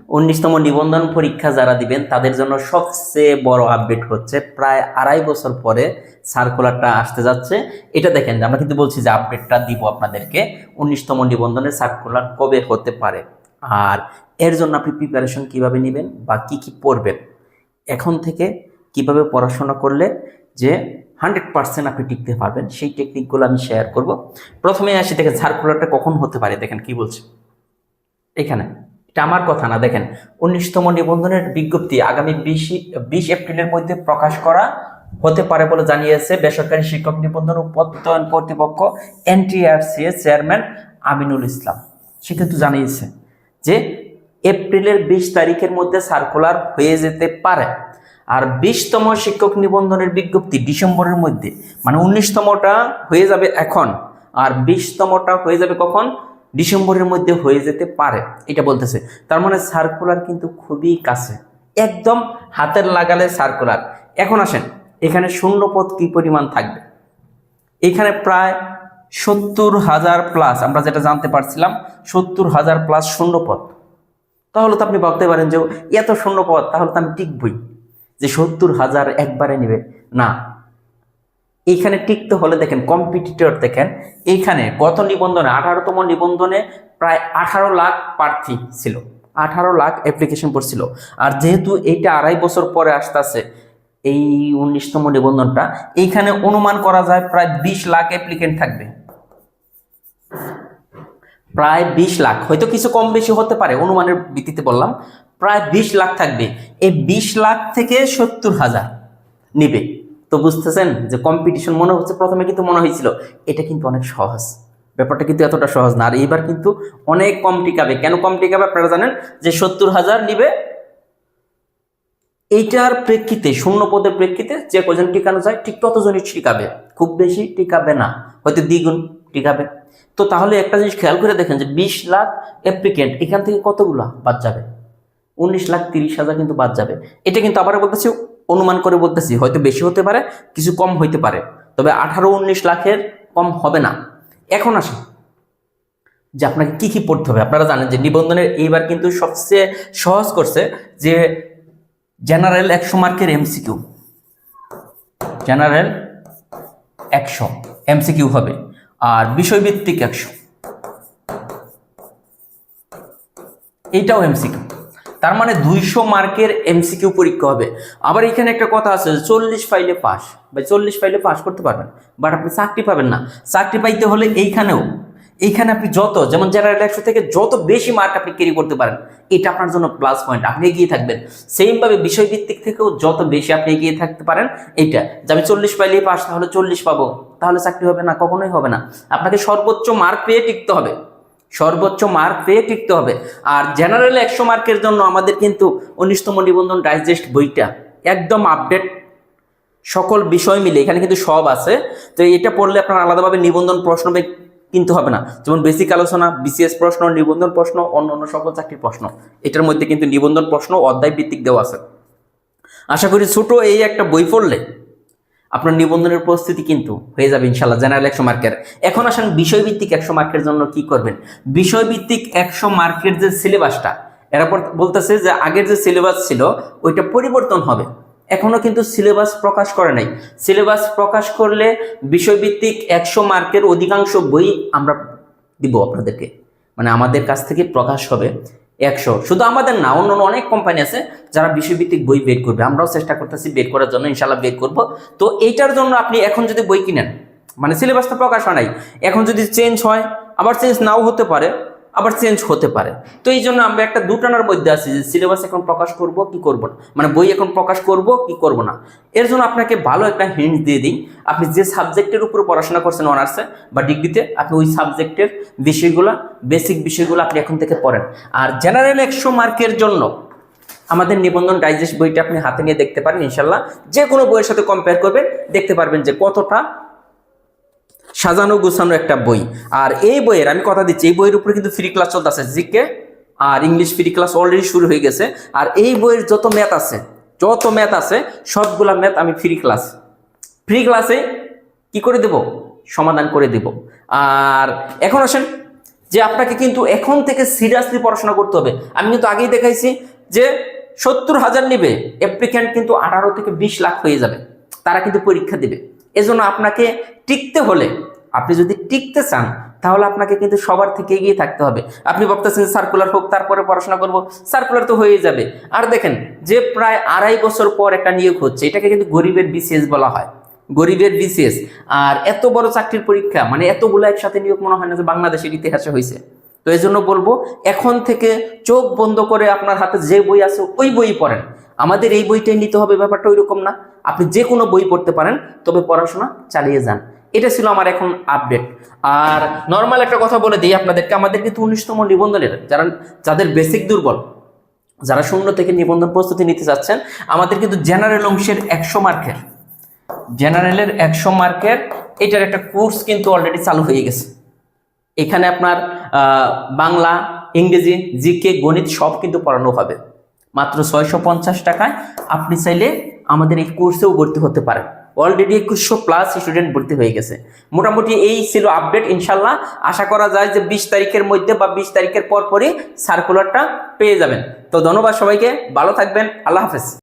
19তম নিবন্ধন পরীক্ষা যারা দিবেন তাদের জন্য সবচেয়ে বড় আপডেট হচ্ছে প্রায় 2.5 বছর পরে সার্কুলারটা আসতে যাচ্ছে। এটা দেখেন, আমরা কিন্তু বলছি যে আপডেটটা দিব আপনাদেরকে 19তম নিবন্ধনের সার্কুলার কবে হতে পারে, আর এর জন্য আপনি প্রিপারেশন কিভাবে নেবেন বা কি কি পড়বেন, এখন থেকে কিভাবে পড়াশোনা করলে যে 100% আপনি টিকতে পারবেন সেই টেকনিকগুলো আমি শেয়ার করব। প্রথমে আসি, দেখেন সার্কুলারটা কখন হতে পারে। দেখেন কি বলছে এখানে, এটা আমার কথা না, দেখেন 19তম নিবন্ধনের বিজ্ঞপ্তি আগামী 20 এপ্রিলের মধ্যে প্রকাশ করা হতে পারে বলে জানিয়েছে বেসরকারি শিক্ষক নিবন্ধন ও প্রত্যয়ন কর্তৃপক্ষ এনটিআরসি এর চেয়ারম্যান আমিনুল ইসলাম। সে কিন্তু জানিয়েছে যে এপ্রিলের 20 তারিখের মধ্যে সার্কুলার হয়ে যেতে পারে। আর 20তম শিক্ষক নিবন্ধনের বিজ্ঞপ্তি ডিসেম্বরের মধ্যে, মানে 19তমটা হয়ে যাবে এখন, আর 20তমটা হয়ে যাবে কখন, ডিসেম্বরের মধ্যে হয়ে যেতে পারে, এটা বলতেছে। তার মানে সার্কুলার কিন্তু খুবই কাছে, একদম হাতের লাগালে সার্কুলার। এখন আসেন, এখানে শূন্যপদ কি পরিমাণ থাকবে। এখানে প্রায় 70,000 প্লাস, আমরা যেটা জানতে পারছিলাম 70,000 প্লাস শূন্যপদ। তাহলে তো আপনি ভাবতে পারেন যে এত শূন্যপদ, তাহলে তো আমি টিকবই যে 70,000 একবারে নেবে না। এইখানে টিকতে হলে দেখেন কম্পিটিটর, দেখেন এইখানে গত নিবন্ধনে 18তম নিবন্ধনে প্রায় 18 লাখ প্রার্থী ছিল, 18 লাখ অ্যাপ্লিকেশন পড়ছিল। আর যেহেতু এইটা 2.5 বছর পরে আসতেছে এই 19তম নিবন্ধনটা, এইখানে অনুমান করা যায় প্রায় 20 লাখ অ্যাপ্লিকেন্ট থাকবে, প্রায় 20 লাখ, হয়তো কিছু কম বেশি হতে পারে, অনুমানের ভিত্তিতে বললাম, প্রায় 20 লাখ থাকবে। এই 20 লাখ থেকে 70,000 নিবে। তো বুঝতেছেন যে কম্পিটিশন মনে হচ্ছে, প্রথমে কিন্তু মনে হয়েছিল এটা কিন্তু অনেক সহজ, ব্যাপারটা কিন্তু এতটা সহজ না। আর এইবার কিন্তু অনেক কম টিকাবে। কেন কম টিকাবে আপনারা জানেন, যে 70,000 নিবে, এইটার প্রেক্ষিতে শূন্য পদের প্রেক্ষিতে যে কজন টিকানো যায় ঠিক ততজনই টিকাবে, খুব বেশি টিকাবে না, হয়তো দ্বিগুণ টিকাবে। তো তাহলে একটা জিনিস খেয়াল করে দেখেন যে 20 লাখ অ্যাপ্লিকেন্ট, এখান থেকে কতগুলা বাদ যাবে, 19,30,000 কিন্তু বাদ যাবে। এটা কিন্তু আবার বলতেছি, অনুমান করে বলতেছি, হয়তো বেশি হতে পারে, কিছু কম হইতে পারে, তবে 18-19 লাখের কম হবে না। এখন আসে যে আপনাকে কি কি পড়তে হবে। আপনারা জানেন যে নিবন্ধনের এইবার কিন্তু সবচেয়ে সহজ করছে যে জেনারেল 100 মার্কের এমসিকিউ, জেনারেল 100 এমসিকিউ হবে, আর বিষয়ভিত্তিক 100, এইটাও এমসিকিউ। তার মানে 200 মার্কের এমসিকিউ পরীক্ষা হবে। আবার এখানে একটা কথা আছে, 40 পাইলে পাস, বা 40 পাইলে পাস করতে পারবেন, বাট আপনি চাকরি পাবেন না। চাকরি পাইতে হলে এইখানে আপনি যত, যেমন জেনারেল 100 থেকে যত বেশি মার্ক আপনি ক্যারি করতে পারেন, এটা আপনার জন্য প্লাস পয়েন্ট, আপনি এগিয়ে থাকবেন। সেমভাবে বিষয়ভিত্তিক থেকেও যত বেশি আপনি এগিয়ে থাকতে পারেন, এইটা যে আমি 40 পাইলেই পাস, তাহলে 40 পাবো, তাহলে চাকরি হবে না, কখনোই হবে না। আপনাকে সর্বোচ্চ মার্ক পেয়ে টিকতে হবে, সর্বোচ্চ মার্ক পেয়ে টিকতে হবে। আর জেনারেল 100 মার্কের জন্য আমাদের কিন্তু 19তম নিবন্ধন ডাইজেস্ট বইটা একদম আপডেট, সকল বিষয় মিলে এখানে কিন্তু সব আছে। তো এটা পড়লে আপনার আলাদাভাবে নিবন্ধন প্রশ্ন কিনতে হবে না, যেমন বেসিক আলোচনা, বিসিএস প্রশ্ন, নিবন্ধন প্রশ্ন, অন্য সকল চাকরির প্রশ্ন, এটার মধ্যে কিন্তু নিবন্ধন প্রশ্ন অধ্যায় ভিত্তিক দেওয়া আছে। আশা করি ছোট এই একটা বই পড়লে আপনার নিবন্ধনের প্রস্তুতি কিন্তু হয়ে যাবে ইনশাল্লাহ জেনারেল 100 মার্কের। এখন আসেন বিষয়ভিত্তিক 100 মার্কের জন্য কি করবেন। বিষয়ভিত্তিক 100 মার্কের যে সিলেবাসটা, এরপর বলতেছে যে আগের যে সিলেবাস ছিল ওইটা পরিবর্তন হবে, এখনো কিন্তু সিলেবাস প্রকাশ করে নাই। সিলেবাস প্রকাশ করলে বিষয়ভিত্তিক 100 মার্কের অধিকাংশ বই আমরা দিব আপনাদেরকে, মানে আমাদের কাছ থেকে প্রকাশ হবে 100, শুধু আমাদের না, অন্য অনেক কোম্পানি আছে যারা বিষয়ভিত্তিক বই বের করবে, আমরাও চেষ্টা করতেছি বের করার জন্য, ইনশাল্লাহ বের করব। তো এইটার জন্য আপনি এখন যদি বই কিনেন, মানে সিলেবাস তো প্রকাশ হয় নাই, এখন যদি চেঞ্জ হয়, আবার চেঞ্জ নাও হতে পারে, আবার চেঞ্জ হতে পারে। তো এই জন্য আমরা একটা দুটানার মধ্যে আছি যে সিলেবাস এখন প্রকাশ করব কি করব না, মানে বই এখন প্রকাশ করব কি করব না। এর জন্য আপনাকে ভালো একটা হিন্ট দিয়ে দিই, আপনি যে সাবজেক্টের উপর পড়াশোনা করছেন অনার্সে বা ডিগ্রিতে, আপনি ওই সাবজেক্টের বিষয়গুলো, বেসিক বিষয়গুলো আপনি এখন থেকে পড়েন। আর জেনারেল 100 মার্কের জন্য আমাদের নিবন্ধন ডাইজেস্ট বইটা আপনি হাতে নিয়ে দেখতে পারেন, ইনশাল্লাহ যে কোনো বইয়ের সাথে কম্পেয়ার করবেন, দেখতে পারবেন যে কতটা সাজানো গুছানো একটা বই। আর এই বইয়ের আমি কথা দিচ্ছি, এই বইয়ের উপরে কিন্তু ফ্রি ক্লাস চলতেছে, জিকে আর ইংলিশ ফ্রি ক্লাস অলরেডি শুরু হয়ে গেছে। আর এই বইয়ের যত ম্যাথ আছে সবগুলা ম্যাথ আমি ফ্রি ক্লাসে কি করে দেব, সমাধান করে দেব। আর এখন আসেন যে আপনাকে কিন্তু এখন থেকে সিরিয়াসলি পড়াশোনা করতে হবে। আমি কিন্তু আগেই দেখাইছি যে 70,000 নেবে, অ্যাপ্লিক্যান্ট কিন্তু 18 থেকে 20 লাখ হয়ে যাবে, তারা কিন্তু পরীক্ষা দিবে। এজন্য আপনাকে টিকতে হলে, আপনি যদি টিকতে চান তাহলে আপনাকে কিন্তু সবার থেকে এগিয়ে থাকতে হবে। আপনি ভাবতেছেন সার্কুলার হোক তারপরে পড়াশোনা করব, সার্কুলার তো হয়ে যাবে। আর দেখেন যে প্রায় 2.5 বছর পর একটা নিয়োগ হচ্ছে, এটাকে কিন্তু গরিবের বিসিএস বলা হয়, গরিবের বিসিএস। আর এত বড় চাকরির পরীক্ষা, মানে এতগুলো একসাথে নিয়োগ মনে হয় না যে বাংলাদেশের ইতিহাসে হয়েছে। তো এই জন্য বলবো এখন থেকে চোখ বন্ধ করে আপনার হাতে যে বই আছে ওই বই পড়েন। আমাদের এই বইটাই নিতে হবে ব্যাপারটা ওইরকম না, আপনি যে কোনো বই পড়তে পারেন, তবে পড়াশোনা চালিয়ে যান। এটা ছিল আমার এখন আপডেট। আর নর্মাল একটা কথা বলে দিই আপনাদেরকে, আমাদের কিন্তু 19তম নিবন্ধনের যাদের বেসিক দুর্বল, যারা 0 থেকে নিবন্ধন প্রস্তুতি নিতে চাচ্ছেন, আমাদের কিন্তু জেনারেল অংশের 100 মার্কের, জেনারেলের 100 মার্কের এটার একটা কোর্স কিন্তু অলরেডি চালু হয়ে গেছে। এখানে আপনার বাংলা, ইংরেজি, জিকে, গণিত সব কিন্তু পড়ানো হবে মাত্র 650 টাকায়। আপনি চাইলে আমাদের এই কোর্সেও ভর্তি হতে পারেন। অলরেডি 2100+ স্টুডেন্ট ভর্তি হয়ে গেছে। মোটামুটি এই ছিল আপডেট। ইনশাল্লাহ আশা করা যায় যে 20 তারিখের মধ্যে বা 20 তারিখের পরপরই সার্কুলারটা পেয়ে যাবেন। তো ধন্যবাদ সবাইকে, ভালো থাকবেন, আল্লাহ হাফেজ।